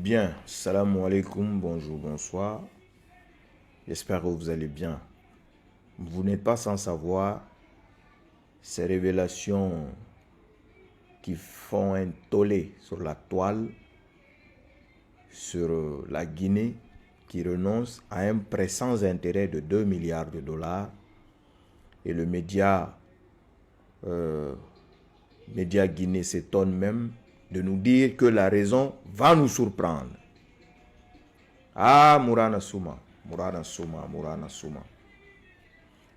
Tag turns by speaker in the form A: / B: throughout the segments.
A: Bien, salam alaikum, bonjour, bonsoir. J'espère que vous allez bien. Vous n'êtes pas sans savoir ces révélations qui font un tollé sur la toile, sur la Guinée, qui renonce à un prêt sans intérêt de 2 milliards de dollars. Et le média Guinée s'étonne même de nous dire que la raison va nous surprendre. Ah, Mourana Souma, Mourana Souma, Mourana Souma.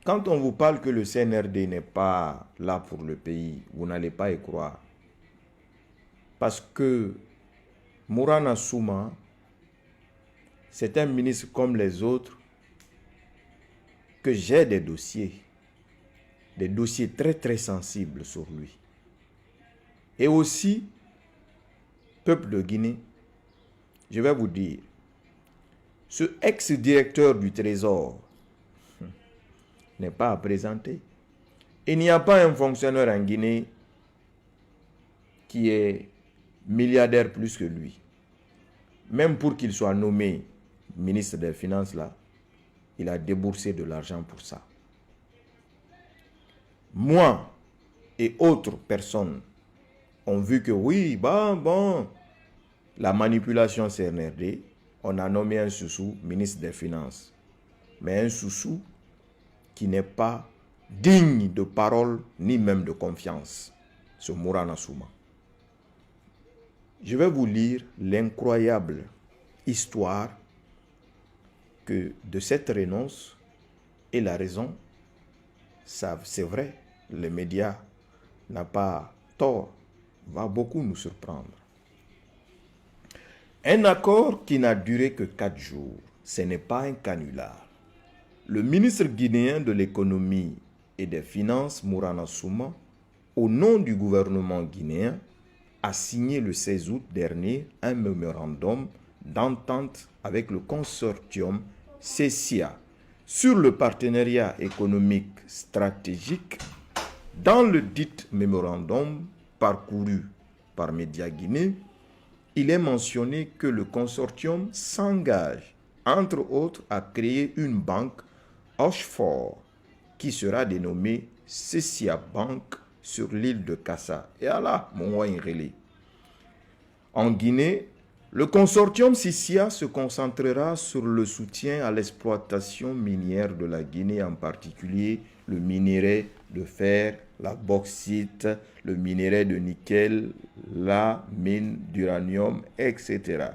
A: Quand on vous parle que le CNRD n'est pas là pour le pays, vous n'allez pas y croire. Parce que Mourana Souma, c'est un ministre comme les autres, que j'ai des dossiers très très sensibles sur lui. Et aussi, peuple de Guinée, je vais vous dire, ce ex-directeur du Trésor n'est pas à présenter. Il n'y a pas un fonctionnaire en Guinée qui est milliardaire plus que lui. Même pour qu'il soit nommé ministre des Finances, là, il a déboursé de l'argent pour ça. Moi et autres personnes ont vu que oui, la manipulation CNRD, on a nommé un Soussou ministre des Finances. Mais un Soussou qui n'est pas digne de parole ni même de confiance. Ce Mourana Souma. Je vais vous lire l'incroyable histoire que de cette renonce et la raison, ça c'est vrai, les médias n'ont pas tort, va beaucoup nous surprendre. Un accord qui n'a duré que 4 jours, ce n'est pas un canular. Le ministre guinéen de l'économie et des finances, Mourana Souma, au nom du gouvernement guinéen, a signé le 16 août dernier un mémorandum d'entente avec le consortium CECIA sur le partenariat économique stratégique. Dans le dit mémorandum parcouru par Média Guinée, il est mentionné que le consortium s'engage, entre autres, à créer une banque offshore qui sera dénommée CECIA Bank sur l'île de Kassa. Et Allah, mon relais. En Guinée, le consortium CECIA se concentrera sur le soutien à l'exploitation minière de la Guinée, en particulier le minerai de fer, la bauxite, le minerai de nickel, la mine d'uranium, etc.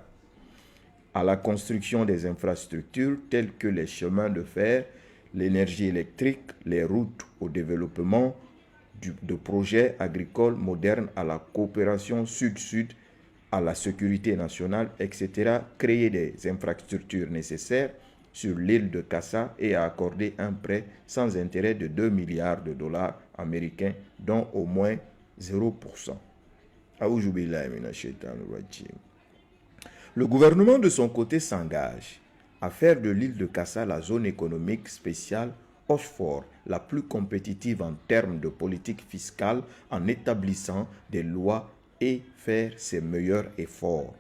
A: À la construction des infrastructures telles que les chemins de fer, l'énergie électrique, les routes, au développement de projets agricoles modernes, à la coopération sud-sud, à la sécurité nationale, etc., créer des infrastructures nécessaires sur l'île de Kassa et à accorder un prêt sans intérêt de 2 milliards de dollars américains, dont au moins 0%. Le gouvernement de son côté s'engage à faire de l'île de Kassa la zone économique spéciale offshore la plus compétitive en termes de politique fiscale en établissant des lois et faire ses meilleurs efforts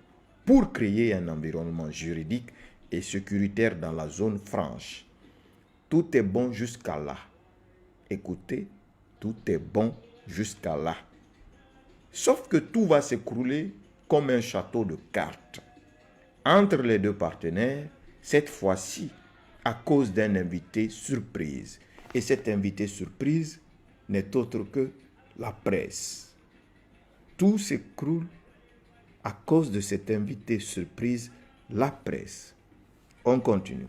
A: pour créer un environnement juridique et sécuritaire dans la zone franche. Tout est bon jusqu'à là. Écoutez, tout est bon jusqu'à là. Sauf que tout va s'écrouler comme un château de cartes entre les deux partenaires, cette fois-ci à cause d'un invité surprise. Et cet invité surprise n'est autre que la presse. Tout s'écroule à cause de cet invité surprise, la presse. On continue.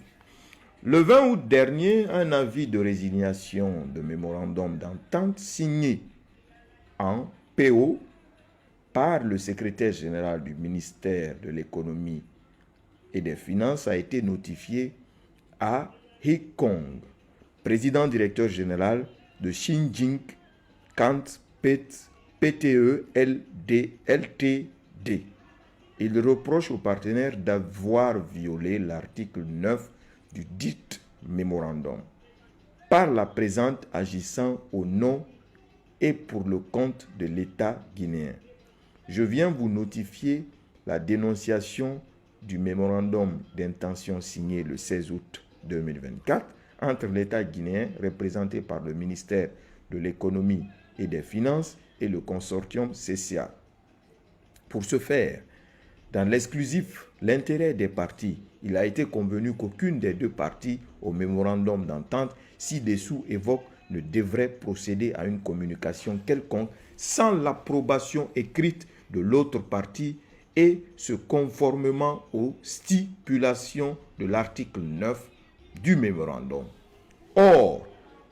A: Le 20 août dernier, un avis de résignation de mémorandum d'entente signé en PO par le secrétaire général du ministère de l'économie et des finances a été notifié à Hik Kong, président directeur général de Xinjiang Kant PTE Ltd. Il reproche aux partenaires d'avoir violé l'article 9 du dit mémorandum par la présente agissant au nom et pour le compte de l'État guinéen. Je viens vous notifier la dénonciation du mémorandum d'intention signé le 16 août 2024 entre l'État guinéen, représenté par le ministère de l'Économie et des Finances, et le consortium CCA. Pour ce faire, dans l'exclusif, l'intérêt des parties, il a été convenu qu'aucune des deux parties au mémorandum d'entente ci-dessous évoque ne devrait procéder à une communication quelconque sans l'approbation écrite de l'autre partie et ce conformément aux stipulations de l'article 9 du mémorandum. Or,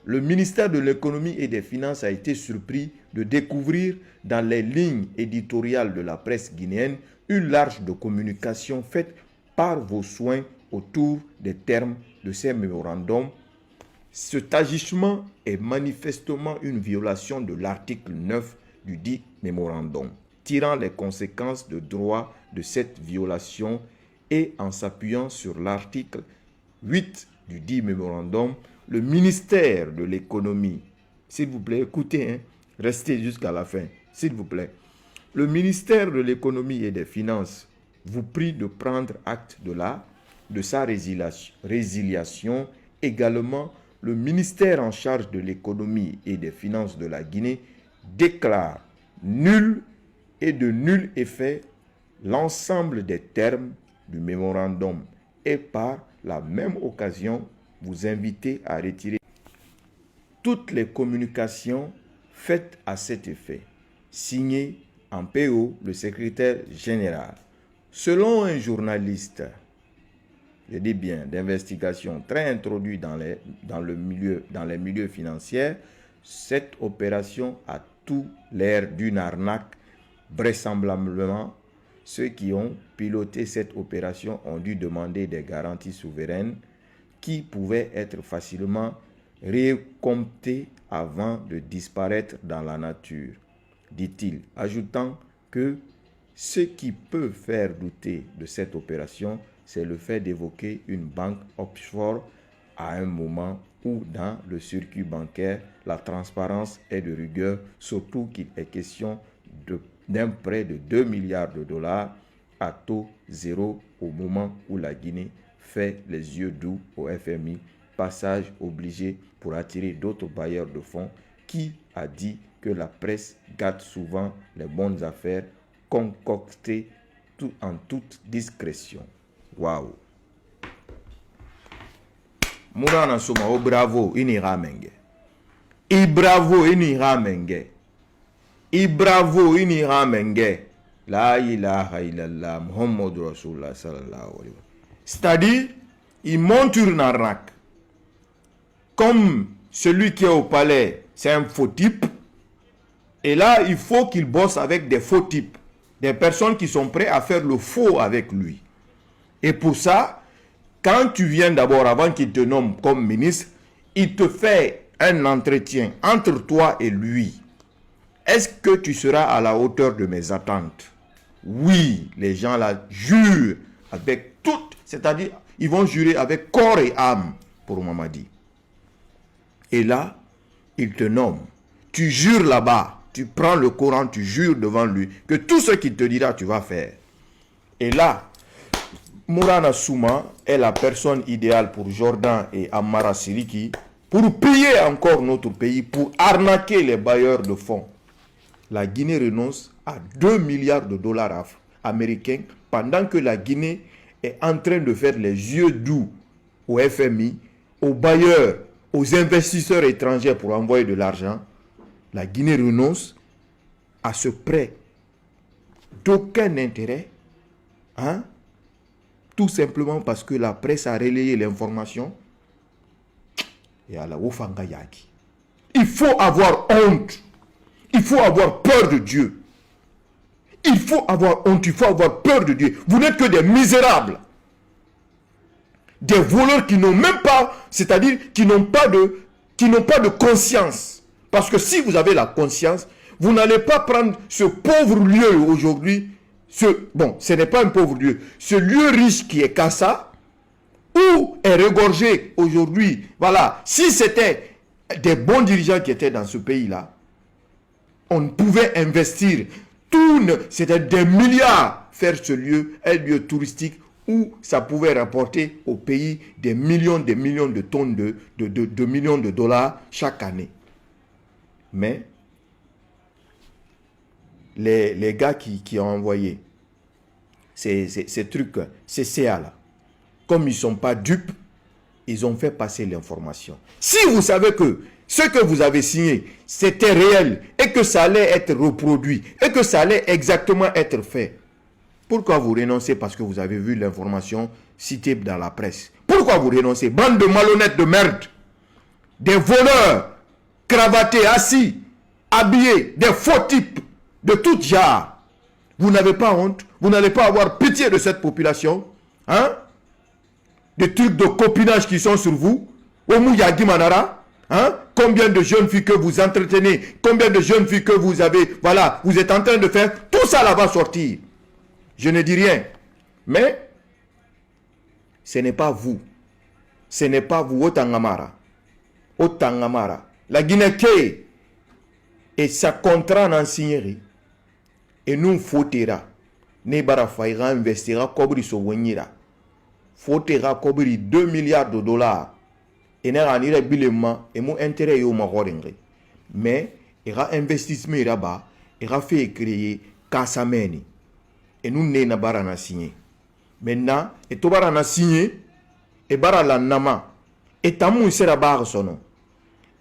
A: le ministère de l'Économie et des Finances a été surpris de découvrir dans les lignes éditoriales de la presse guinéenne une large de communication faite par vos soins autour des termes de ces mémorandums. Cet agissement est manifestement une violation de l'article 9 du dit mémorandum. Tirant les conséquences de droit de cette violation et en s'appuyant sur l'article 8 du dit mémorandum, le ministère de l'Économie, s'il vous plaît, écoutez, restez jusqu'à la fin, s'il vous plaît. Le ministère de l'Économie et des Finances vous prie de prendre acte de sa résiliation. Également, le ministère en charge de l'Économie et des Finances de la Guinée déclare nul et de nul effet l'ensemble des termes du mémorandum et par la même occasion vous inviter à retirer toutes les communications faites à cet effet. Signé en PO le secrétaire général. Selon un journaliste, je dis bien d'investigation très introduit dans les milieux financiers, cette opération a tout l'air d'une arnaque. Vraisemblablement, ceux qui ont piloté cette opération ont dû demander des garanties souveraines qui pouvaient être facilement recomptées avant de disparaître dans la nature, dit-il, ajoutant que ce qui peut faire douter de cette opération, c'est le fait d'évoquer une banque offshore à un moment où dans le circuit bancaire, la transparence est de rigueur, surtout qu'il est question d'un prêt de 2 milliards de dollars à taux zéro au moment où la Guinée fait les yeux doux au FMI, passage obligé pour attirer d'autres bailleurs de fonds qui a dit que la presse gâte souvent les bonnes affaires concoctées en toute discrétion. Waouh! Mourana Souma, oh bravo, inira menge. I bravo, inira menge. I bravo, inira menge. La ilaha illallah, Muhammad Rasulullah sallallahu alayhi wa. C'est-à-dire, il monte une arnaque. Comme celui qui est au palais, c'est un faux type. Et là, il faut qu'il bosse avec des faux types. Des personnes qui sont prêtes à faire le faux avec lui. Et pour ça, quand tu viens d'abord, avant qu'il te nomme comme ministre, il te fait un entretien entre toi et lui. Est-ce que tu seras à la hauteur de mes attentes? Oui, les gens là jurent avec toute, c'est-à-dire, ils vont jurer avec corps et âme pour Mamadi. Et là, il te nomme. Tu jures là-bas, tu prends le Coran, tu jures devant lui que tout ce qu'il te dira, tu vas faire. Et là, Mourana Souma est la personne idéale pour Jordan et Amara Siriki pour piller encore notre pays, pour arnaquer les bailleurs de fonds. La Guinée renonce à 2 milliards de dollars américains pendant que la Guinée est en train de faire les yeux doux au FMI, aux bailleurs, aux investisseurs étrangers pour envoyer de l'argent. La Guinée renonce à ce prêt d'aucun intérêt, tout simplement parce que la presse a relayé l'information. Et à la Ofanga Yaki. Il faut avoir honte. Il faut avoir peur de Dieu. Il faut avoir honte, il faut avoir peur de Dieu. Vous n'êtes que des misérables. Des voleurs qui n'ont même pas, c'est-à-dire qui n'ont pas de conscience. Parce que si vous avez la conscience, vous n'allez pas prendre ce pauvre lieu aujourd'hui. Ce n'est pas un pauvre lieu. Ce lieu riche qui est Kassa, où est regorgé aujourd'hui. Voilà, si c'était des bons dirigeants qui étaient dans ce pays-là, on pouvait investir c'était des milliards faire ce lieu un lieu touristique où ça pouvait rapporter au pays des millions de tonnes de millions de dollars chaque année. Mais les gars qui ont envoyé ces trucs, ces CA là, comme ils ne sont pas dupes, ils ont fait passer l'information. Si vous savez que ce que vous avez signé, c'était réel et que ça allait être reproduit et que ça allait exactement être fait, pourquoi vous renoncez parce que vous avez vu l'information citée dans la presse? Pourquoi vous renoncez? Bande de malhonnêtes de merde, des voleurs, cravatés, assis, habillés, des faux types de tout genre. Vous n'avez pas honte? Vous n'allez pas avoir pitié de cette population? Hein? Des trucs de copinage qui sont sur vous? Omuyagi Manara? Hein? Combien de jeunes filles que vous entretenez? Combien de jeunes filles que vous avez? Voilà, vous êtes en train de faire. Tout ça là va sortir. Je ne dis rien. Mais ce n'est pas vous. Ce n'est pas vous, Otangamara. Otangamara. La Guinée et sa contrat en signerie. Et nous fautera. Ne bara faira investira kobri so wenyira. Fautera kobri 2 milliards de dollars. Et n'a rien bilema et mon intérêt au maroringue. Mais il y a investissement là-bas, il a fait créer Kassameni. Et nous ne bara na signé. Maintenant, et to bara na signé et bara la nama. Et tamu sera bar sono.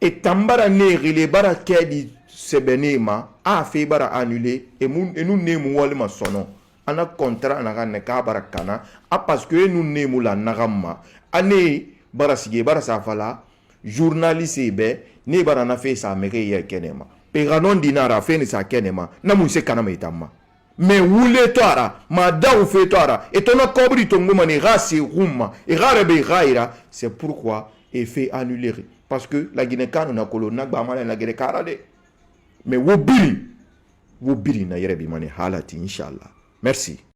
A: Et tambara ne rile bara kedi sebenema a fait bara annulé et nous ne mouwalma sono. Ana contrat na ne ka bara kana a parce que nous ne moula nagama. Ane bara sige bara safala journaliste be ne bara na fait sa meke ya kenema. Peranon dinara fait ni sa kenema na mu se kana metama. Mais wule toara mada ou fait toara et ton kobri tongo mani rasi rumma et rarebe raira, c'est pourquoi et fait annuler parce que la Guinée kan na kolona ba mala la Guinée karade. Mais wo biri na yerebi mani halati inshallah. Merci.